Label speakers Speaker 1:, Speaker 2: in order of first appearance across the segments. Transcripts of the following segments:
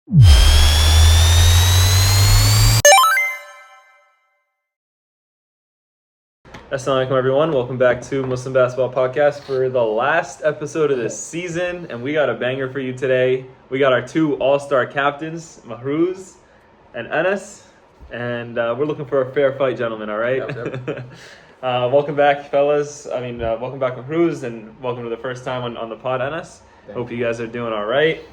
Speaker 1: Assalamu alaikum everyone, welcome back to Muslim Basketball Podcast for the last episode of this season, and we got a banger for you today. We got our two all-star captains, Mahrooz and Anas, and we're looking for a fair fight, gentlemen, all right?
Speaker 2: Yep.
Speaker 1: Welcome back, fellas. Welcome back, Mahrooz, and welcome to the first time on the pod, Anas. Hope you guys are doing all right.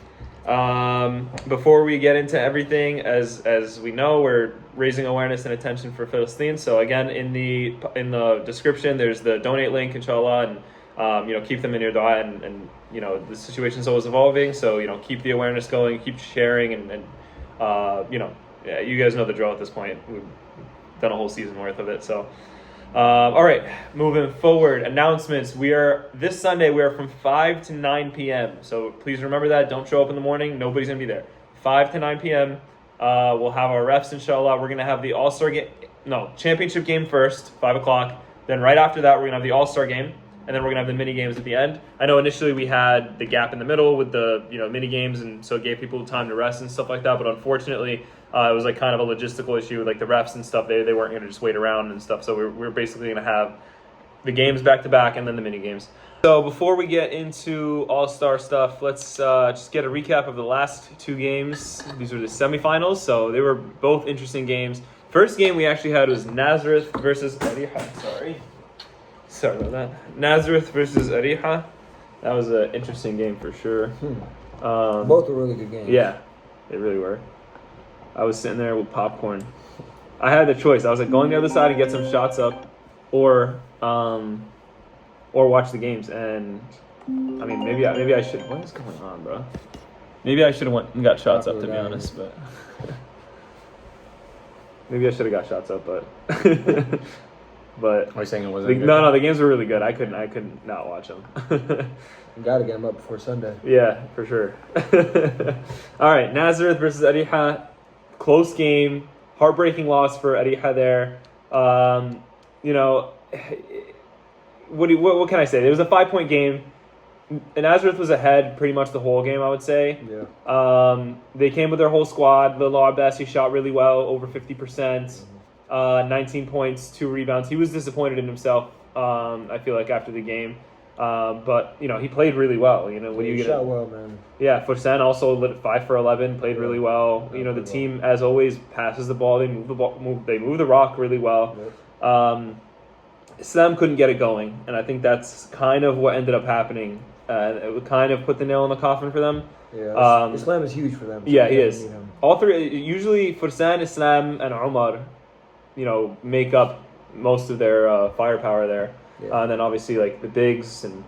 Speaker 1: Before we get into everything, as we know, we're raising awareness and attention for Palestine. So again, in the description, there's the donate link, inshallah, and keep them in your dua, and the situation's always evolving. So keep the awareness going, keep sharing, and you guys know the drill at this point. We've done a whole season worth of it. So. All right, moving forward, announcements. This Sunday, we are from 5 to 9 p.m. So please remember that. Don't show up in the morning. Nobody's going to be there. 5 to 9 p.m. We'll have our refs, inshallah. We're going to have the All-Star game, championship game first, 5 o'clock. Then right after that, we're going to have the All-Star game. And then we're going to have the mini games at the end. I know initially we had the gap in the middle with the mini games, and so it gave people time to rest and stuff like that. But unfortunately, it was like kind of a logistical issue with like the refs and stuff. They weren't going to just wait around and stuff. So we're basically going to have the games back to back and then the mini games. So before we get into all-star stuff, let's just get a recap of the last two games. These were the semifinals, so they were both interesting games. First game we actually had was Nazareth versus Areeha. Sorry about that. Nazareth versus Areeha. That was an interesting game for sure.
Speaker 2: Both were really good games.
Speaker 1: Yeah, they really were. I was sitting there with popcorn. I had the choice. I was like going the other side and get some shots up, or watch the games. And I mean, maybe I should. What is going on, bro? Maybe I should have went and got shots up, to be honest. But maybe I should have got shots up, but. But
Speaker 2: are you saying it wasn't good?
Speaker 1: No, the games were really good. I couldn't not watch them.
Speaker 2: You gotta get them up before Sunday.
Speaker 1: Yeah, for sure. All right, Nazareth versus Areeha. Close game, heartbreaking loss for Areeha there. What can I say? It was a 5-point game. Nazareth was ahead pretty much the whole game, I would say.
Speaker 2: Yeah.
Speaker 1: They came with their whole squad. Bilal Abbasi shot really well, over 50%. 19 points, 2 rebounds. He was disappointed in himself, I feel like, after the game. But he played really well.
Speaker 2: He shot well, man.
Speaker 1: Yeah, Fursan also lit 5 for 11, played really well. The team, as always, passes the ball. They move the rock really well.
Speaker 2: Yep.
Speaker 1: Islam couldn't get it going, and I think that's kind of what ended up happening. It would kind of put the nail in the coffin for them.
Speaker 2: Yeah, Islam is huge for them. So
Speaker 1: yeah, he is. All three, usually Fursan, Islam, and Umar, make up most of their firepower there. Yeah. And then obviously like the bigs and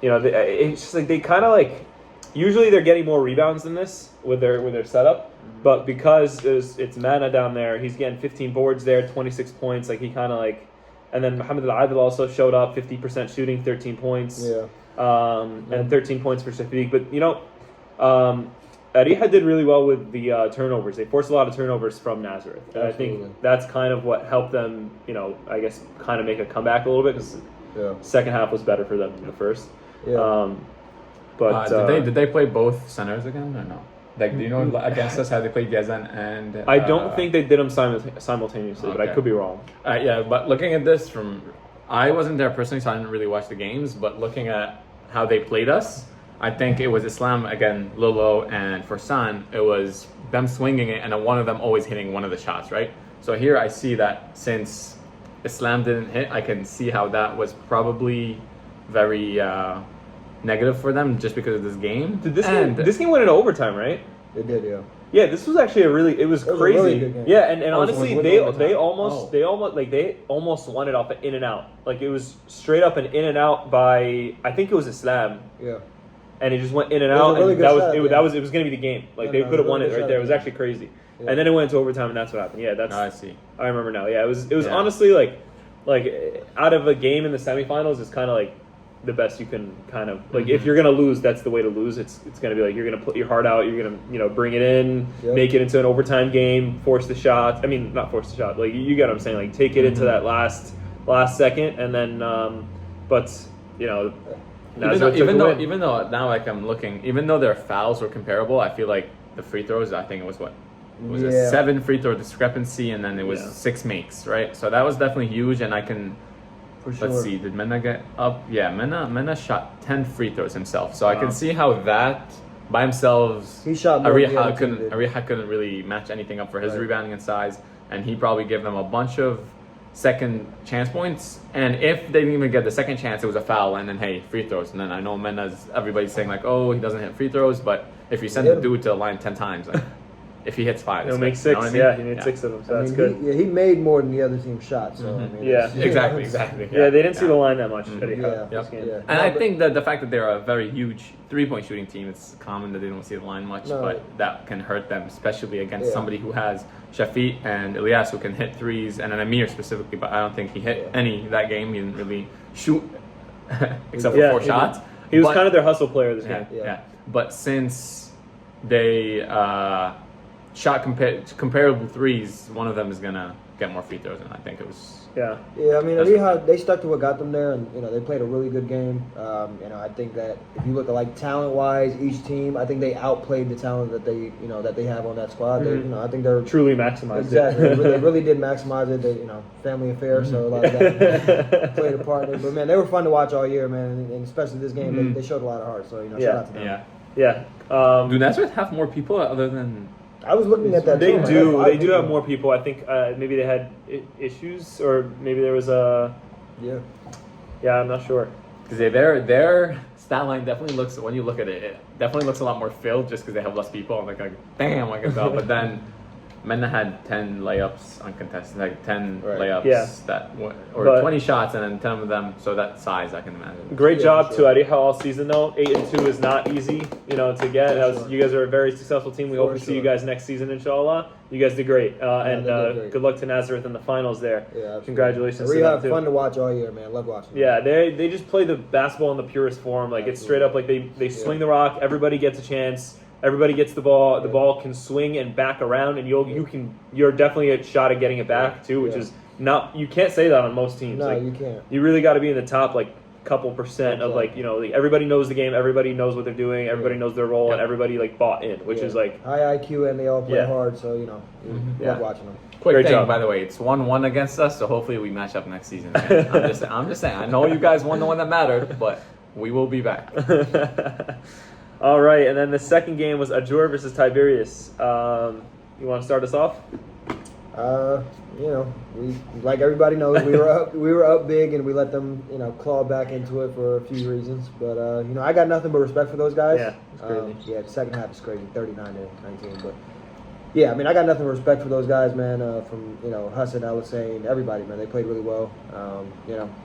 Speaker 1: it's just like they kind of like usually they're getting more rebounds than this with their setup, but because it's Mana down there, he's getting 15 boards there, 26 points. Like he kind of like, and then Mohammed Al-Adil also showed up, 50% shooting, 13 points.
Speaker 2: Yeah.
Speaker 1: And 13 points for Shafiq. But Areeha did really well with the turnovers. They forced a lot of turnovers from Nazareth. And I think that's kind of what helped them, I guess, kind of make a comeback a little bit, because the second half was better for them than the first.
Speaker 2: Yeah.
Speaker 3: Did they play both centers again or no? Like, do you know against us how they played Gezan and...
Speaker 1: I don't think they did them simultaneously, okay. But I could be wrong.
Speaker 3: Yeah, but looking at this I wasn't there personally, so I didn't really watch the games, but looking at how they played us, I think it was Islam again, Lolo, and Fursan. It was them swinging it, and then one of them always hitting one of the shots, right? So here I see that since Islam didn't hit, I can see how that was probably very negative for them just because of this game.
Speaker 1: This game went into overtime, right?
Speaker 2: It did, yeah.
Speaker 1: Yeah, this was actually it was crazy. A really good game. Yeah, and honestly, they almost won it off an in and out. Like it was straight up an in and out by, I think it was Islam.
Speaker 2: Yeah.
Speaker 1: And it just went in and out, and it was going to be the game. Like they could have won it right there. It was actually crazy. Yeah. And then it went into overtime, and that's what happened. Yeah,
Speaker 3: I see.
Speaker 1: I remember now. Yeah, it was honestly like out of a game in the semifinals, it's kind of like the best you can kind of like. If you're gonna lose, that's the way to lose. It's gonna be like you're gonna put your heart out. You're gonna bring it in, make it into an overtime game, force the shot. I mean, not force the shot. Like you get what I'm saying. Like take it into that last second, and then but Nazareth took the win.
Speaker 3: Even though now like I'm looking, even though their fouls were comparable, I feel like the free throws. I think it was a 7 free throw discrepancy, and then it was 6 makes, right? So that was definitely huge, and I can.
Speaker 2: For sure.
Speaker 3: Let's see, did Mena get up? Yeah, Mena shot 10 free throws himself. So I can see how that by themselves.
Speaker 2: He shot more than the other team did.
Speaker 3: Areeha couldn't really match anything up for his rebounding and size, and he probably gave them a bunch of second chance points. And if they didn't even get the second chance, it was a foul, and then hey, free throws. And then I know Mena's everybody's saying like, oh, he doesn't hit free throws, but if you send the dude to the line 10 times, like, if he hits 5,
Speaker 1: he'll make 6. You know what I mean? Yeah, he made 6 of them, so that's good.
Speaker 2: He made more than the other team shot. So I mean,
Speaker 3: exactly.
Speaker 1: Yeah, they didn't see the line that much.
Speaker 3: And I think that the fact that they're a very huge 3-point shooting team, it's common that they don't see the line much, but that can hurt them, especially against somebody who has Shafiq and Ilyas who can hit threes, and an Amir specifically, but I don't think he hit any that game. He didn't really shoot except for 4 shots.
Speaker 1: He was kind of their hustle player this game.
Speaker 3: Yeah. But since they shot comparable threes, one of them is gonna get more free throws, and I think it was.
Speaker 2: Yeah. I mean, Areeha, they stuck to what got them there, and they played a really good game. I think that if you look at like talent-wise, each team, I think they outplayed the talent that they have on that squad. They, I think they're
Speaker 1: truly maximized.
Speaker 2: Exactly, they really did maximize it. They, family affair, so a lot of that played a part. But man, they were fun to watch all year, man, and especially this game, they showed a lot of heart. So shout out to them.
Speaker 3: Do Nazareth have more people other than?
Speaker 2: I was looking at that.
Speaker 1: They do. They do have more people. I think maybe they had issues, or maybe there was a. Yeah, I'm not sure.
Speaker 3: Because their stat line definitely looks, when you look at it, it definitely looks a lot more filled just because they have less people. I'm like damn, I can tell. But then Mena had 10 layups uncontested, like 10 layups or 20 shots, and then 10 of them. So that size, I can imagine.
Speaker 1: Great job to Areeha all season though. 8-2 is not easy, to get. You guys are a very successful team. We hope to see you guys next season, inshallah. You guys did great, and good luck to Nazareth in the finals there. Yeah, congratulations.
Speaker 2: Areeha have fun to watch all year, man. Love watching.
Speaker 1: Yeah, they just play the basketball in the purest form. Like it's straight up like they swing the rock. Everybody gets a chance. Everybody gets the ball. The ball can swing and back around, and you're definitely a shot at getting it back too, which is not. You can't say that on most teams.
Speaker 2: No, you can't.
Speaker 1: You really got to be in the top couple percent of everybody knows the game. Everybody knows what they're doing. Everybody knows their role, and everybody bought in, which is
Speaker 2: high IQ, and they all play hard. So love watching them.
Speaker 3: Quick thing, by the way, it's 1-1 against us, so hopefully we match up next season. I'm just saying. I know you guys won the one that mattered, but we will be back.
Speaker 1: All right, and then the second game was Ajjur versus Tiberias. You want to start us off?
Speaker 2: We like everybody knows we were up big, and we let them claw back into it for a few reasons. But I got nothing but respect for those guys.
Speaker 1: Yeah, it's crazy.
Speaker 2: The second half is crazy, 39-19. But yeah, I mean, I got nothing but respect for those guys, man. From Hassan, Alisane, everybody, man. They played really well.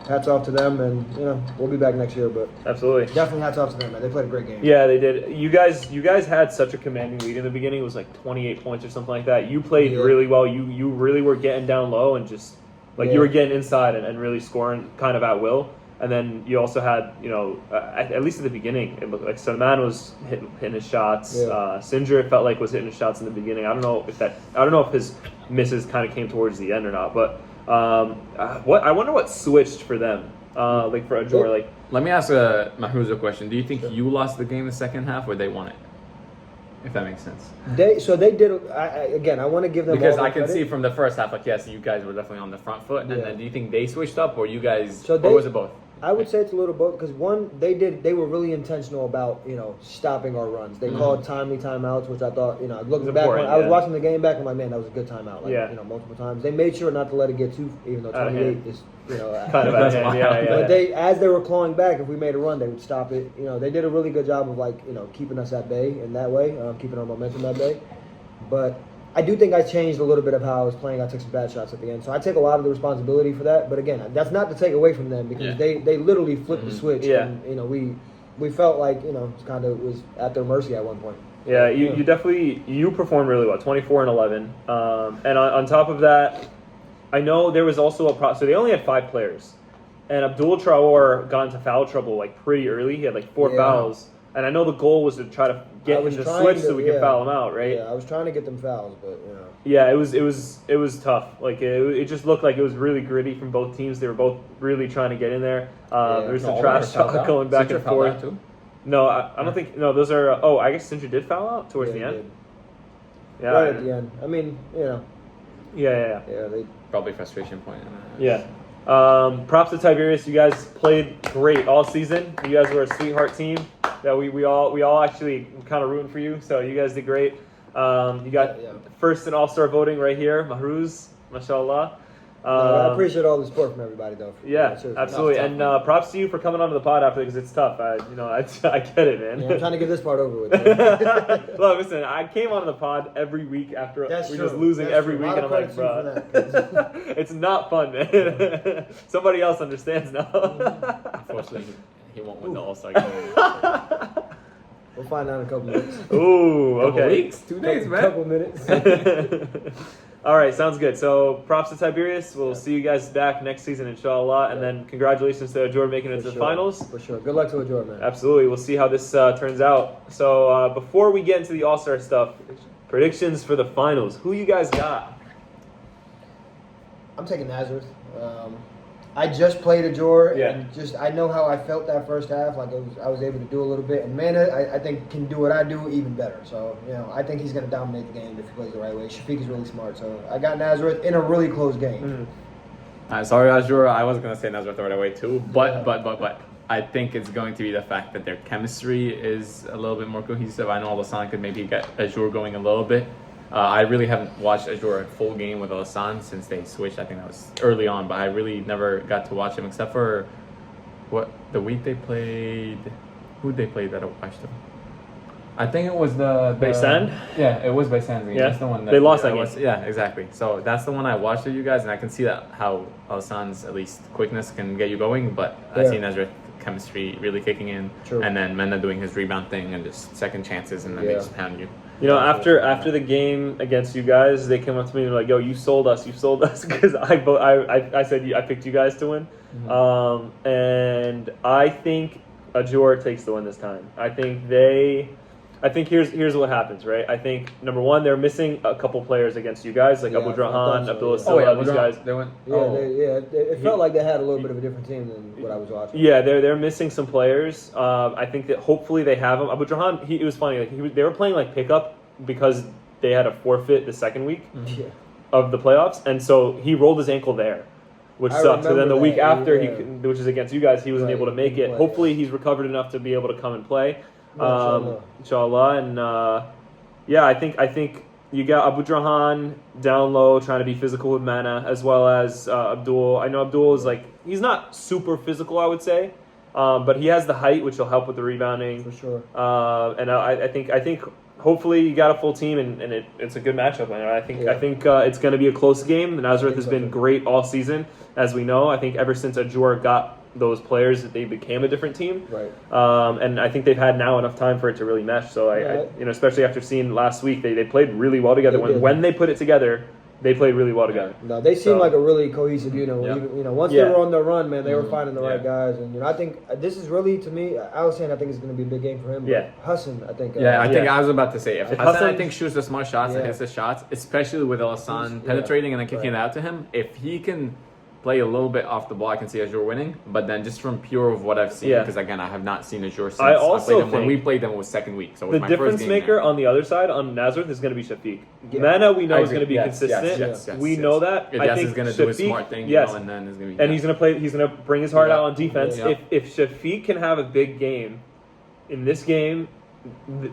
Speaker 2: Hats off to them, and we'll be back next year. But
Speaker 1: absolutely,
Speaker 2: definitely hats off to them, man. They played a great game.
Speaker 1: Yeah, they did. You guys had such a commanding lead in the beginning. It was like 28 points or something like that. You played really well. You really were getting down low and just you were getting inside and really scoring kind of at will. And then you also had, at least at the beginning, it looked like Salman was hitting his shots. Singer, it felt like, was hitting his shots in the beginning. I don't know if his misses kind of came towards the end or not. But I wonder what switched for them, for Ajjur.
Speaker 3: Let me ask Mahrooz a question. Do you think you lost the game the second half, or they won it? If that makes sense.
Speaker 2: They did. I want to give them
Speaker 3: because
Speaker 2: all the
Speaker 3: I can
Speaker 2: credit.
Speaker 3: see from the first half, yes, you guys were definitely on the front foot. And then do you think they switched up, or you guys? Or was it both?
Speaker 2: I would say it's a little both, because one, they were really intentional about stopping our runs. They called timely timeouts, which I thought looking back when I was watching the game back, I'm like, man, that was a good timeout. Multiple times. They made sure not to let it get too, even though 28 is
Speaker 1: kind of out of hand.
Speaker 2: But as they were clawing back, if we made a run, they would stop it. They did a really good job of keeping us at bay in that way, keeping our momentum at bay. But I do think I changed a little bit of how I was playing. I took some bad shots at the end, so I take a lot of the responsibility for that. But again, that's not to take away from them, because they literally flipped the switch. And we felt like kind of was at their mercy at one point.
Speaker 1: Yeah, you definitely performed really well, 24 and 11. And on top of that, I know there was also so they only had 5 players, and Abdul Traore got into foul trouble pretty early. He had 4 fouls. And I know the goal was to try to get him to switch so we can foul him out, right?
Speaker 2: Yeah, I was trying to get them fouls, but
Speaker 1: Yeah, it was tough. Like it just looked like it was really gritty from both teams. They were both really trying to get in there. There was some trash talk going back and forth. No, I don't think. No, those are. I guess Sintra did foul out towards the end. Yeah,
Speaker 2: right at the end. I mean,
Speaker 1: Yeah.
Speaker 2: They
Speaker 3: probably frustration point.
Speaker 1: Yeah. Props to Tiberias. You guys played great all season. You guys were a sweetheart team. That we all actually kind of rooting for you. So you guys did great. You got first in All-Star voting right here, Mahrooz, mashallah.
Speaker 2: I appreciate all the support from everybody, though.
Speaker 1: Absolutely. And props to you for coming onto the pod after because it's tough. I get it, man.
Speaker 2: Yeah, I'm trying to get this part over with.
Speaker 1: Look, listen, I came onto the pod every week after we're just losing every week, and I'm like, bro, it's not fun, man. Somebody else understands now.
Speaker 3: Unfortunately, he won't win the All-Star game.
Speaker 2: We'll find out in a couple minutes.
Speaker 1: Ooh, okay.
Speaker 3: Couple weeks, 2 days, man.
Speaker 2: Couple minutes.
Speaker 1: All right, sounds good. So props to Tiberias. We'll see you guys back next season, inshallah. And then congratulations to Ajjur making it to the finals.
Speaker 2: For sure. Good luck to Ajjur, man.
Speaker 1: Absolutely. We'll see how this turns out. So before we get into the All-Star stuff, predictions for the finals. Who you guys got?
Speaker 2: I'm taking Nazareth. I just played Ajjur,
Speaker 1: Yeah.
Speaker 2: and I know how I felt that first half. Like I was able to do a little bit, and Mana, I think can do what I do even better. So I think he's going to dominate the game if he plays the right way. Shafiq is really smart, so I got Nazareth in a really close game.
Speaker 3: Sorry, Ajjur. I was gonna say Nazareth right away too, but I think it's going to be the fact that their chemistry is a little bit more cohesive. I know Alassane could maybe get Ajjur going a little bit. I really haven't watched Ajjur a full game with Alassane since they switched. I think that was early on, but I really never got to watch him except for the week they played. Who'd they play that I watched them? I think it was the
Speaker 1: Baysand?
Speaker 3: Yeah, it was Baysand game.
Speaker 1: Yeah.
Speaker 3: That's the one that
Speaker 1: They lost that game.
Speaker 3: Yeah, exactly. So that's the one I watched with you guys, and I can see that how Alassane's at least quickness can get you going. But I see Nazareth chemistry really kicking in, and then Mena doing his rebound thing and just second chances, and then they just pound you.
Speaker 1: After the game against you guys, they came up to me and were like, "Yo, you sold us," because I said I picked you guys to win, and I think Ajjur takes the win this time. I think here's what happens, right? I think number one, they're missing a couple players against you guys, like Abu Drahan, Abdullah Silva, these guys.
Speaker 3: They went.
Speaker 2: It felt like they had a little bit of a different team than what I was watching.
Speaker 1: Yeah, they're missing some players. I think that hopefully they have him. Abu Drahan, it was funny. Like they were playing like pickup because they had a forfeit the second week of the playoffs, and so he rolled his ankle there, which sucks. So then the week after, which is against you guys, he wasn't able to make it. Hopefully, he's recovered enough to be able to come and play. Inshallah. And I think you got Abu Drahan down low trying to be physical with Mana, as well as Abdul. I know Abdul is he's not super physical, I would say, but he has the height, which will help with the rebounding
Speaker 2: For sure.
Speaker 1: And I think hopefully you got a full team, and it's a good matchup. I think it's going to be a close game. Nazareth has been great all season, as we know. I think ever since Ajjur got those players, that they became a different team.
Speaker 2: Right.
Speaker 1: And I think they've had now enough time for it to really mesh. So especially after seeing last week, they played really well together. When they put it together, they played really well together.
Speaker 2: No, they seem like a really cohesive unit. Once they were on their run, man, they were finding the right guys. And I think this is really, to me, I was saying I think it's going to be a big game for him. But Hassan, I think.
Speaker 3: I was about to say, if Hassan, I think, shoots the smart shots and hits the shots, especially with Alassane penetrating and then kicking it out to him, if he can play a little bit off the ball, I can see Ajjur winning. But then just from pure of what I've seen, because again, I have not seen Ajjur since
Speaker 1: I also
Speaker 3: when we played them, it was second week. So it was
Speaker 1: the
Speaker 3: my
Speaker 1: difference
Speaker 3: first game
Speaker 1: maker
Speaker 3: there.
Speaker 1: on the other side, on Nazareth, is going to be Shafiq. Mana, we know is going to be consistent.
Speaker 3: Yes,
Speaker 1: we know that.
Speaker 3: If
Speaker 1: I think
Speaker 3: is going to do a smart thing, and then it's going to be.
Speaker 1: And he's going to play. He's going to bring his heart out on defense.
Speaker 3: Yeah.
Speaker 1: If Shafiq can have a big game in this game,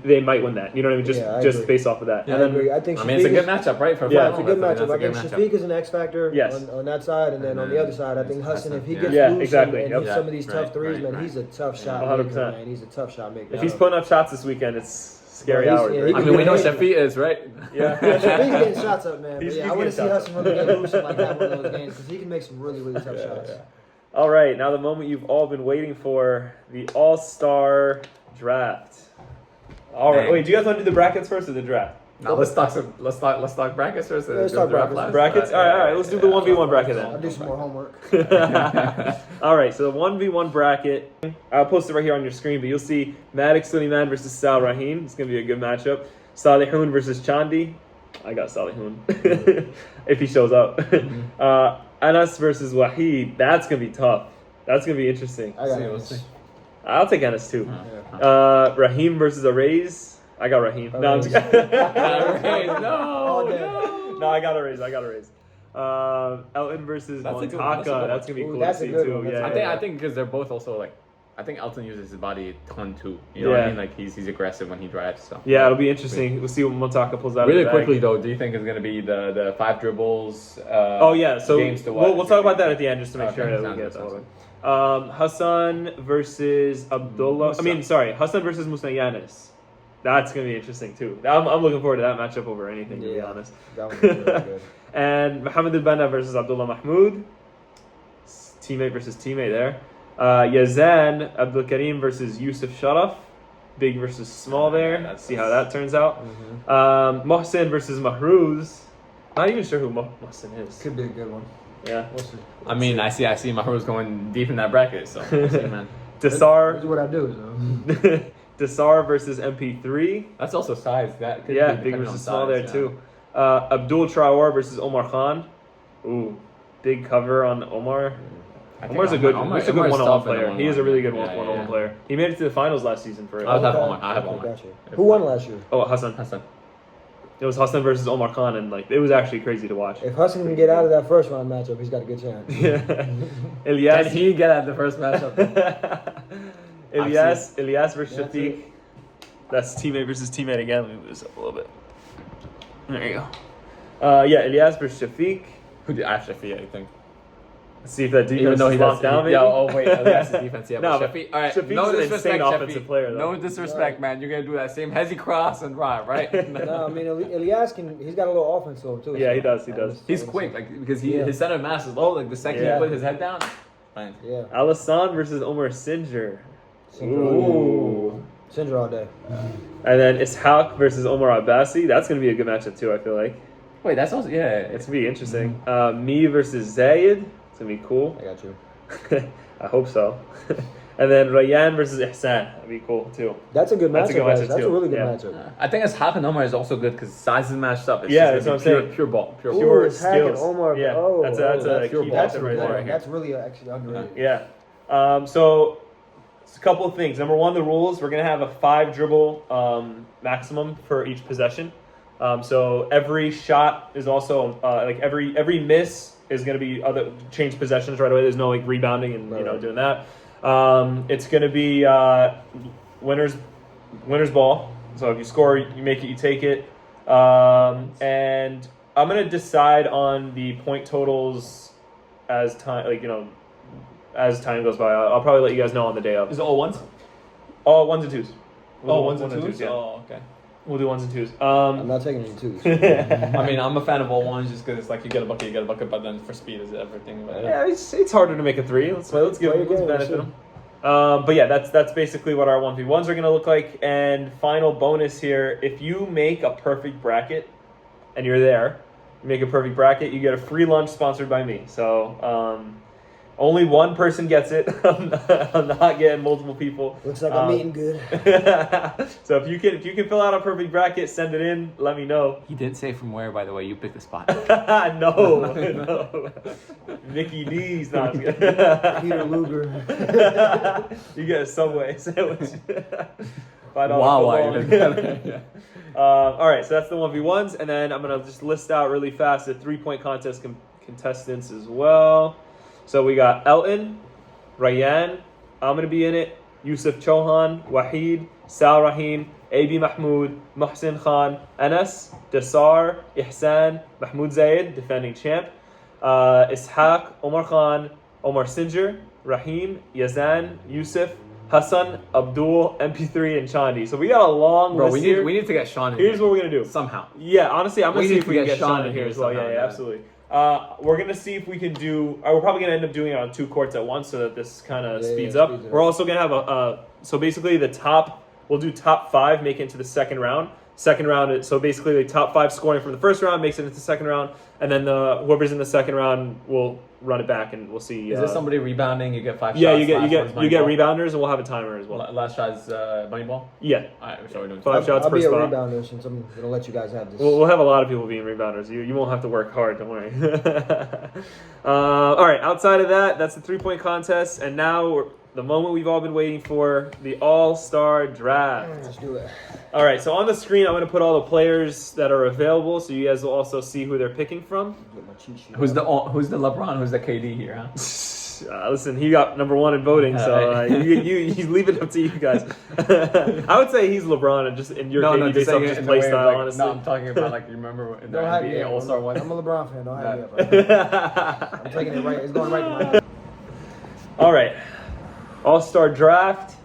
Speaker 1: they might win that. You know what I mean? Just based off of that.
Speaker 2: I agree. I think
Speaker 3: it's a good matchup, right?
Speaker 2: It's a good matchup. I think Shafiq is an X factor on that side, and then on the other side, I think Hassan, if he gets loose and hits some of these tough threes, man, he's a tough shot maker, man. He's a tough shot maker.
Speaker 1: If he's putting up shots this weekend, it's scary hours.
Speaker 3: I mean, we know Shafiq is, right?
Speaker 1: Yeah.
Speaker 2: Shafiq's getting shots up, man. I want to see Hassan really get loose and have one of those games because he can make some really, really tough shots.
Speaker 1: All right, now the moment you've all been waiting for, the All-Star Draft. All right. Wait, do you guys want to do the brackets first or the draft?
Speaker 3: Now let's talk brackets first.
Speaker 2: Let's talk brackets.
Speaker 1: Brackets? All right. Let's do the 1v1 bracket
Speaker 2: I'll
Speaker 1: then.
Speaker 2: do some more homework.
Speaker 1: All right, so the 1v1 bracket. I'll post it right here on your screen, but you'll see Madik Suleiman versus Sal Rahim. It's going to be a good matchup. Salihun versus Chandi. I got Salihun if he shows up. Anas versus Wahid. That's going to be tough. That's going to be interesting.
Speaker 2: I got
Speaker 3: We'll
Speaker 2: it.
Speaker 3: see.
Speaker 1: I'll take Anas too. Rahim versus Areeha. I got Rahim. No, I'm just
Speaker 2: All day.
Speaker 1: No, I got Areeha. Elton versus
Speaker 3: That's a good-
Speaker 1: Montaka. That's gonna be
Speaker 2: Ooh,
Speaker 1: cool
Speaker 2: that's
Speaker 1: to
Speaker 2: a
Speaker 1: see
Speaker 2: good
Speaker 1: too.
Speaker 2: one.
Speaker 1: Yeah,
Speaker 3: I think because they're both also like, I think Elton uses his body a ton too. You know what
Speaker 1: Yeah.
Speaker 3: I mean? Like he's aggressive when he drives. So
Speaker 1: Yeah, it'll be interesting. We'll see what Montaka pulls out.
Speaker 3: really
Speaker 1: of the bag.
Speaker 3: quickly though, do you think it's gonna be the 5 dribbles?
Speaker 1: Oh yeah, so
Speaker 3: games to watch?
Speaker 1: we'll talk about that at the end just to make
Speaker 3: Okay,
Speaker 1: sure that we
Speaker 3: sounds
Speaker 1: get
Speaker 3: good,
Speaker 1: that
Speaker 3: sounds
Speaker 1: one. Hassan versus Abdullah. Hassan versus Musayanis. That's gonna be interesting too. I'm looking forward to that matchup over anything, to be
Speaker 2: Yeah.
Speaker 1: honest.
Speaker 2: That one's really good.
Speaker 1: And Mohammed Al-Banna versus Abdullah Mahmoud. Teammate versus teammate there. Yazan Abdul Karim versus Yusuf Sharaf. Big versus small there.
Speaker 3: that's-
Speaker 1: See how that turns out. Mohsen versus Mahrooz. Not even sure who Mohsen is.
Speaker 2: Could be a good one.
Speaker 1: Yeah.
Speaker 2: We'll see.
Speaker 3: I mean, I see Mahrooz going deep in that bracket. So we'll see, man.
Speaker 2: That's
Speaker 1: Desar.
Speaker 2: what I do. So.
Speaker 1: Desar versus MP3.
Speaker 3: That's also size. That could
Speaker 1: Yeah,
Speaker 3: be
Speaker 1: big
Speaker 3: depending
Speaker 1: versus
Speaker 3: on
Speaker 1: small
Speaker 3: size,
Speaker 1: there
Speaker 3: yeah.
Speaker 1: too. Abdul Traore versus Omar Khan. Ooh, big cover on Omar.
Speaker 3: I think
Speaker 1: Omar's a good
Speaker 3: Omar's
Speaker 1: one-on-one
Speaker 3: tough in the
Speaker 1: player. He is a really good
Speaker 3: Yeah,
Speaker 1: one-on-one
Speaker 3: yeah.
Speaker 1: player. He made it to the finals last season for it.
Speaker 3: I'll have
Speaker 2: Okay.
Speaker 3: Omar. I have
Speaker 2: Okay,
Speaker 3: Omar.
Speaker 2: gotcha. Who won last year?
Speaker 1: Oh, Hassan.
Speaker 3: Hassan.
Speaker 1: It was Hassan versus Omar Khan, and like it was actually crazy to watch.
Speaker 2: If Hudson can get out of that first round matchup, he's got a good chance.
Speaker 1: Ilyas.
Speaker 3: Can he get at the first matchup?
Speaker 1: Ilyas versus
Speaker 2: That's
Speaker 1: Shafiq. That's teammate versus teammate again. Let me move this up a little bit. There you go. Yeah, Ilyas versus Shafiq.
Speaker 3: Who did Shafiq? I think.
Speaker 1: Let's see if that defense
Speaker 3: Even though he
Speaker 1: is
Speaker 3: does,
Speaker 1: locked down. Maybe.
Speaker 3: yeah. Oh wait, that's the defense. Yeah,
Speaker 1: No,
Speaker 3: but
Speaker 1: but
Speaker 3: Shafiq. All right,
Speaker 1: Shafiq's
Speaker 3: no
Speaker 1: an
Speaker 3: disrespect,
Speaker 1: insane offensive
Speaker 3: Shafiq.
Speaker 1: player, though.
Speaker 3: No disrespect, man. You're gonna do that same hezzy cross and drive, right?
Speaker 2: No, I mean Ilyas he's got a little offense to him too.
Speaker 1: Yeah,
Speaker 2: so-
Speaker 1: he does, he does.
Speaker 3: He's quick, like because
Speaker 2: Yeah.
Speaker 3: his center of mass is low. Like the second
Speaker 1: Yeah.
Speaker 3: he put his head down, fine.
Speaker 2: Yeah.
Speaker 1: Alassane versus Omar Sinjar.
Speaker 2: Ooh. Sindra all day.
Speaker 1: And then Ishaq versus Omar Abbasi. That's going to be a good matchup too, I feel like.
Speaker 3: Wait, that's also yeah.
Speaker 1: It's going to be interesting. Me versus Zayed. It's going to be cool.
Speaker 2: I got you.
Speaker 1: I hope so. And then Rayyan versus Ihsan. That'd be cool too.
Speaker 2: That's a good
Speaker 1: That's
Speaker 2: matchup.
Speaker 1: a good
Speaker 2: guys.
Speaker 1: matchup,
Speaker 2: That's
Speaker 1: too.
Speaker 2: a really good
Speaker 1: Yeah.
Speaker 2: matchup.
Speaker 3: I think Ishaq and Omar is also good because size is matched up. It's
Speaker 1: Yeah,
Speaker 3: just
Speaker 1: that's
Speaker 3: gonna
Speaker 1: what
Speaker 3: be
Speaker 1: I'm
Speaker 3: pure ball, pure
Speaker 2: Ooh,
Speaker 3: ball.
Speaker 1: Pure
Speaker 2: it's Hack and
Speaker 1: skills.
Speaker 2: Omar.
Speaker 1: Yeah,
Speaker 2: Oh,
Speaker 1: that's a
Speaker 3: that's pure
Speaker 1: key
Speaker 3: ball.
Speaker 2: That's
Speaker 1: matchup
Speaker 2: a
Speaker 1: right
Speaker 2: good
Speaker 1: there.
Speaker 2: one. That's really actually underrated.
Speaker 1: Yeah. So it's a couple of things. Number one, the rules. We're gonna have a 5 dribble maximum for each possession. So every shot is also like every miss is gonna be change possessions right away. There's no like rebounding and
Speaker 2: Right.
Speaker 1: doing that. It's gonna be winner's ball. So if you score, you make it, you take it. And I'm gonna decide on the point totals as time, as time goes by. I'll probably let you guys know on the day of.
Speaker 3: Is it all ones?
Speaker 1: All ones and twos. We'll do
Speaker 3: Ones and twos.
Speaker 1: Yeah.
Speaker 3: Oh, okay.
Speaker 1: We'll do ones and twos.
Speaker 2: I'm not taking any twos.
Speaker 3: I mean, I'm a fan of all ones just because it's like you get a bucket, but then for speed is everything. But,
Speaker 1: Yeah, it's harder to make a 3. Let's give
Speaker 2: Play
Speaker 1: let's
Speaker 2: your game,
Speaker 1: benefit
Speaker 2: sure.
Speaker 1: them. But yeah, that's basically what our 1v1s are going to look like. And final bonus here: if you make a perfect bracket, and you're there, you make a perfect bracket, you get a free lunch sponsored by me. So only one person gets it. I'm not getting multiple people.
Speaker 2: Looks like I'm eating good.
Speaker 1: So if you can fill out a perfect bracket, send it in. Let me know.
Speaker 3: He didn't say from where, by the way. You picked the spot.
Speaker 1: no. Mickey D's not.
Speaker 2: Peter Luger.
Speaker 1: You get a Subway sandwich.
Speaker 3: Wow.
Speaker 1: All right, so that's the 1v1s, and then I'm gonna just list out really fast the 3-point contest contestants as well. So we got Elton, Rayyan, I'm gonna be in it. Yusuf Chauhan, Wahid, Sal Rahim, AB Mahmoud, Mohsin Khan, Anas, Desar, Ihsan, Mahmoud Zayed, defending champ, Ishaq, Omar Khan, Omar Sinjar, Rahim, Yazan, Yusuf, Hassan, Abdul, MP3, and Chandi. So we got a long
Speaker 3: Bro,
Speaker 1: list
Speaker 3: we
Speaker 1: here.
Speaker 3: need to get Sean in
Speaker 1: Here's
Speaker 3: here.
Speaker 1: what we're gonna do.
Speaker 3: Somehow.
Speaker 1: Yeah, honestly, I'm gonna
Speaker 3: We
Speaker 1: see
Speaker 3: need
Speaker 1: if
Speaker 3: to
Speaker 1: we can
Speaker 3: get
Speaker 1: get
Speaker 3: Sean
Speaker 1: Sean
Speaker 3: in
Speaker 1: in here
Speaker 3: here
Speaker 1: as well.
Speaker 3: somehow,
Speaker 1: Yeah,
Speaker 3: yeah.
Speaker 1: absolutely. We're gonna see if we can do. We're probably gonna end up doing it on 2 courts at once, so that this kind of speeds up.
Speaker 2: speeds it
Speaker 1: We're
Speaker 2: up.
Speaker 1: also gonna have so basically we'll do top 5 make it into the second round. second round. So basically, the top 5 scoring from the first round makes it into the second round, and then whoever's in the second round will run it back, and we'll see.
Speaker 3: Is there somebody rebounding? You get 5 shots.
Speaker 1: Yeah, you get
Speaker 3: ball.
Speaker 1: rebounders, and we'll have a timer as well.
Speaker 3: Last shot is money ball.
Speaker 1: Yeah.
Speaker 3: All right, so we're doing
Speaker 1: 5 shots
Speaker 2: I'll
Speaker 1: per
Speaker 2: be a
Speaker 1: spot.
Speaker 2: rebounder since I'm gonna let you guys have this.
Speaker 1: We'll have a lot of people being rebounders. You won't have to work hard. Don't worry. All right. Outside of that, that's the 3-point contest, and now the moment we've all been waiting for, the All-Star Draft.
Speaker 2: Let's do it.
Speaker 1: All right. So on the screen, I'm going to put all the players that are available, so you guys will also see who they're picking from.
Speaker 2: Get my cheat sheet
Speaker 3: Who's
Speaker 2: out.
Speaker 3: the LeBron? Who's the KD here? Huh?
Speaker 1: Listen, he got number 1 in voting, so you leave it up to you guys. I would say he's LeBron, and just in your KD based off just play style, honestly.
Speaker 3: No, I'm talking about like you remember in the
Speaker 2: Don't hype me
Speaker 3: NBA
Speaker 2: up.
Speaker 3: All-Star one.
Speaker 2: I'm a LeBron fan. Don't hype me up. Right? I'm taking it right. It's going right to my head.
Speaker 1: All right, All-Star Draft.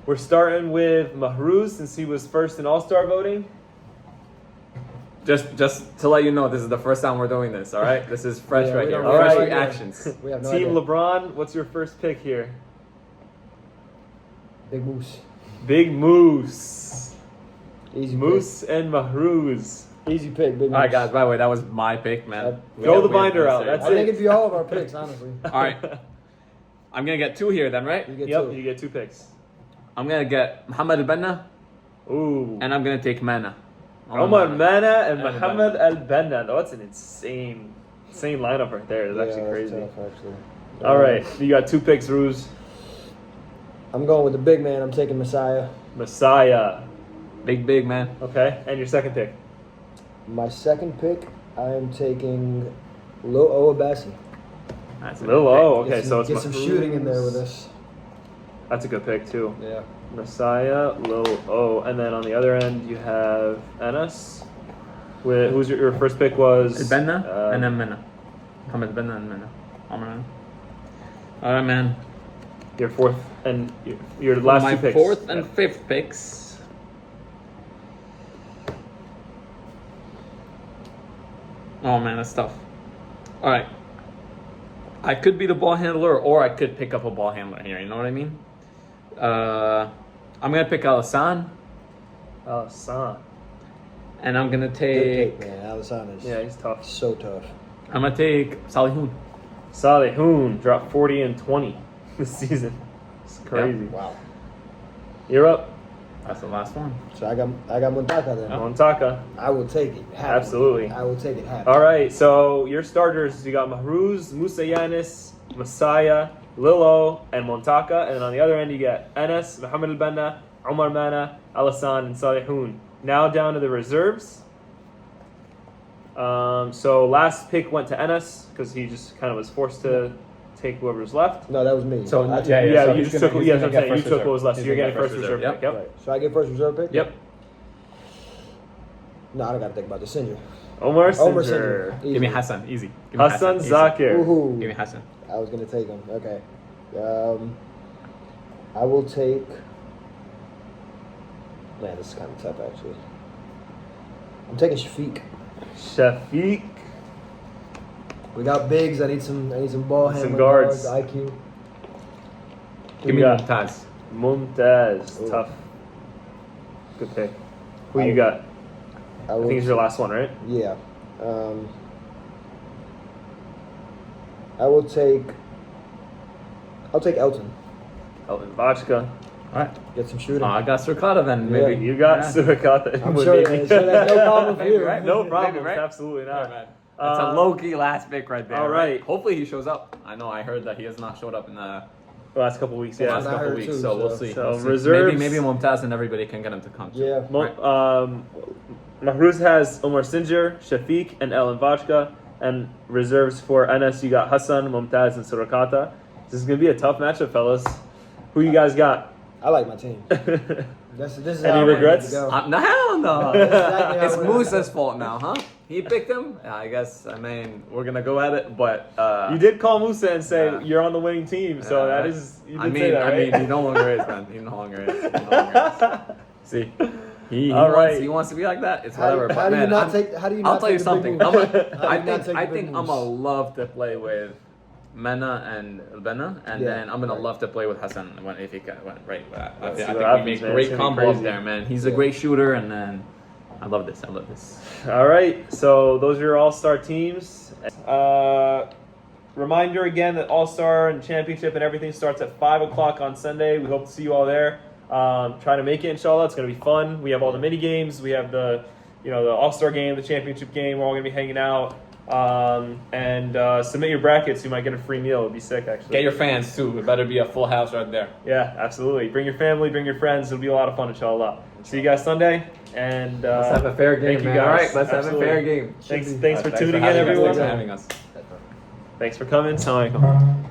Speaker 1: We're starting with Mahrooz since he was first in All-Star voting.
Speaker 3: Just to let you know, this is the first time we're doing this. All right, this is fresh
Speaker 2: Yeah,
Speaker 3: right
Speaker 2: we
Speaker 3: here.
Speaker 2: don't-
Speaker 1: we
Speaker 3: Fresh
Speaker 1: don't-
Speaker 3: reactions.
Speaker 2: We have no
Speaker 1: Team
Speaker 2: idea.
Speaker 1: LeBron, what's your first pick here?
Speaker 2: Big Moose.
Speaker 1: Big Moose.
Speaker 2: Easy
Speaker 1: Moose and Mahrooz.
Speaker 2: pick. Easy pick. Big Moose.
Speaker 3: All right, guys. By the way, that was my pick, man.
Speaker 1: Throw the binder out,
Speaker 2: I
Speaker 1: that's
Speaker 2: think
Speaker 1: it.
Speaker 2: it'd be all of our picks, honestly.
Speaker 3: All right, I'm gonna get 2 here then, right?
Speaker 2: You get
Speaker 1: Yep,
Speaker 2: two.
Speaker 1: you get 2 picks.
Speaker 3: I'm gonna get Muhammad al-Banna,
Speaker 1: Ooh.
Speaker 3: and I'm gonna take Mana.
Speaker 1: Omar Mana and
Speaker 3: And
Speaker 1: Muhammad Al-Banna. That's an insane lineup right there. It's actually
Speaker 2: Yeah,
Speaker 1: crazy.
Speaker 2: that's tough, actually.
Speaker 1: All right, you got 2 picks, Ruse.
Speaker 2: I'm going with the big man. I'm taking Messiah.
Speaker 1: Messiah.
Speaker 3: Big man.
Speaker 1: Okay, and your second pick.
Speaker 2: My second pick, I am taking Lil O Abassi.
Speaker 3: That's a
Speaker 1: Lil
Speaker 3: good pick.
Speaker 1: O. Okay, so it's
Speaker 2: get some
Speaker 1: Mahrooz.
Speaker 2: shooting in there with us.
Speaker 1: That's a good pick too.
Speaker 2: Yeah.
Speaker 1: Messiah, Lil O, and then on the other end you have Enes. Who's your first pick was
Speaker 3: Al-Banna and then Mana. Muhammad al-Banna and Mana. Omar. All right, man.
Speaker 1: Your fourth and your last
Speaker 3: My
Speaker 1: 2 picks.
Speaker 3: 4th and 5th picks. Oh man, that's tough. All right, I could be the ball handler, or I could pick up a ball handler here. You know what I mean? I'm gonna pick Alassane,
Speaker 1: Son.
Speaker 3: and I'm gonna
Speaker 2: Good
Speaker 3: take.
Speaker 2: pick, man. Alisson is
Speaker 1: Yeah, he's tough.
Speaker 2: so tough.
Speaker 3: I'm gonna take Salihun.
Speaker 1: Salihun dropped 40 and 20 this season. It's crazy.
Speaker 2: Wow.
Speaker 1: You're up.
Speaker 3: That's the last one.
Speaker 2: So I got Montaka then.
Speaker 1: Montaka.
Speaker 2: I will take it. Happily.
Speaker 1: Absolutely.
Speaker 2: I will take it. Happily.
Speaker 1: All right, so your starters, you got Mahrooz, Musa Yanis, Messiah, Lilo, and Montaka. And then on the other end, you got Enes, Muhammad al-Banna, Omar Mana, Alassane, and Salihun. Now down to the reserves. So last pick went to Enes because he just kind of was forced to take whoever was left.
Speaker 2: No, that was me.
Speaker 3: So,
Speaker 2: I took-
Speaker 3: yeah,
Speaker 1: Yeah,
Speaker 3: so
Speaker 1: you
Speaker 3: he's
Speaker 1: just
Speaker 3: gonna-
Speaker 1: took.
Speaker 3: he's
Speaker 1: Yeah,
Speaker 3: gonna
Speaker 1: I'm
Speaker 3: get
Speaker 1: saying you
Speaker 3: first
Speaker 1: took what was
Speaker 3: reserve.
Speaker 1: left. So
Speaker 3: He's
Speaker 1: you're
Speaker 3: gonna
Speaker 1: getting
Speaker 3: get
Speaker 1: first reserve
Speaker 3: Yep.
Speaker 1: pick. Yep.
Speaker 2: Right. So I get first reserve pick?
Speaker 1: Yep.
Speaker 2: No, I don't got to think about the senior.
Speaker 1: Omar
Speaker 2: Omar
Speaker 1: Sinjar.
Speaker 2: Senior.
Speaker 3: Give me
Speaker 2: Easy.
Speaker 3: Hassan. Easy. Give me
Speaker 1: Hassan
Speaker 3: easy.
Speaker 1: Zakir.
Speaker 2: Woohoo.
Speaker 3: Give me Hassan.
Speaker 2: I was going to take him. Okay. I will take. Man, this is kind of tough, actually. I'm taking Shafiq.
Speaker 1: Shafiq.
Speaker 2: We got bigs. I need some ball
Speaker 1: Some
Speaker 2: handling
Speaker 1: guards.
Speaker 2: IQ.
Speaker 3: Give me
Speaker 1: got?
Speaker 3: Mumtaz.
Speaker 1: Mumtaz.
Speaker 2: Ooh.
Speaker 1: Tough. Good pick. Who you got? I think it's your last one, right?
Speaker 2: Yeah. I'll take Elton.
Speaker 1: Elton Vachka.
Speaker 3: All right.
Speaker 2: Get some shooting.
Speaker 3: I got Surkata then, maybe.
Speaker 1: You got
Speaker 3: Yeah.
Speaker 1: Surikata.
Speaker 2: I'm sure that's no problem for
Speaker 3: Maybe,
Speaker 2: you.
Speaker 3: right?
Speaker 1: No
Speaker 3: Maybe,
Speaker 1: problem.
Speaker 3: right?
Speaker 1: Absolutely
Speaker 3: Yeah,
Speaker 1: not.
Speaker 3: man. It's a
Speaker 1: Uh,
Speaker 3: low-key last pick right there.
Speaker 1: all right.
Speaker 3: Hopefully he shows up. I know I heard that he has not showed up in the
Speaker 1: Last couple weeks,
Speaker 3: last
Speaker 1: yeah.
Speaker 2: I
Speaker 3: couple
Speaker 2: heard
Speaker 3: weeks,
Speaker 2: too,
Speaker 3: so we'll
Speaker 2: so-
Speaker 3: see.
Speaker 1: So
Speaker 3: We'll see.
Speaker 1: reserves-
Speaker 3: Maybe Mumtaz and everybody can get him to come.
Speaker 2: Yeah.
Speaker 1: Mahrooz has Omar Sinjar, Shafiq, and Ellen Vachka. And reserves for NS, you got Hassan, Mumtaz, and Surakata. This is going to be a tough matchup, fellas. Who you guys got?
Speaker 2: I like my team. This is
Speaker 1: Any
Speaker 2: how I want it
Speaker 1: regrets?
Speaker 2: to go.
Speaker 3: No, hell no.
Speaker 2: exactly how
Speaker 3: It's
Speaker 2: I want it to
Speaker 3: Musa's fault now, huh? He picked him. I guess. I mean, we're gonna go at it, but
Speaker 1: You did call Musa and say
Speaker 3: Yeah.
Speaker 1: you're on the winning team, so that is you did say that,
Speaker 3: I
Speaker 1: right?
Speaker 3: mean, he no longer is, man. He no longer is. He no longer is. See, he
Speaker 1: All
Speaker 3: wants,
Speaker 1: right.
Speaker 3: he wants to be like that. It's
Speaker 2: How do-
Speaker 3: whatever.
Speaker 2: how
Speaker 3: but
Speaker 2: do you
Speaker 3: man,
Speaker 2: not take- how do you
Speaker 3: I'll
Speaker 2: not
Speaker 3: tell you
Speaker 2: take the big
Speaker 3: something.
Speaker 2: moves? How do you
Speaker 3: I
Speaker 2: not take
Speaker 3: think
Speaker 2: the big
Speaker 3: I'm
Speaker 2: moves?
Speaker 3: gonna love to play with Mena and Bena, and
Speaker 2: Yeah,
Speaker 3: then I'm gonna
Speaker 2: right.
Speaker 3: love to play with Hassan if he can. Right, I
Speaker 1: see
Speaker 3: think
Speaker 1: what
Speaker 3: we
Speaker 1: happens,
Speaker 3: make
Speaker 1: man.
Speaker 3: great
Speaker 1: It's gonna be
Speaker 3: combo up
Speaker 1: crazy.
Speaker 3: there, man. He's a
Speaker 2: Yeah.
Speaker 3: great shooter, and then I love this. I love this.
Speaker 1: All right, so those are your all-star teams. Reminder again that all-star and championship and everything starts at 5 o'clock on Sunday. We hope to see you all there. Try to make it, inshallah. It's going to be fun. We have all the mini games. We have the all-star game, the championship game. We're all going to be hanging out. And submit your brackets. You might get a free meal. It'd be sick, actually.
Speaker 3: Get your fans too. It better be a full house right there.
Speaker 1: Yeah, absolutely. Bring your family, bring your friends. It'll be a lot of fun, inshallah. See you guys Sunday. And
Speaker 4: Let's have a fair game,
Speaker 1: thank you
Speaker 4: man.
Speaker 1: guys.
Speaker 4: All right, let's
Speaker 1: Absolutely.
Speaker 4: have a fair game.
Speaker 1: Thanks for tuning in,
Speaker 3: having us.
Speaker 1: everyone.
Speaker 3: Thanks for having us.
Speaker 1: Thanks for coming. Assalamu alaikum.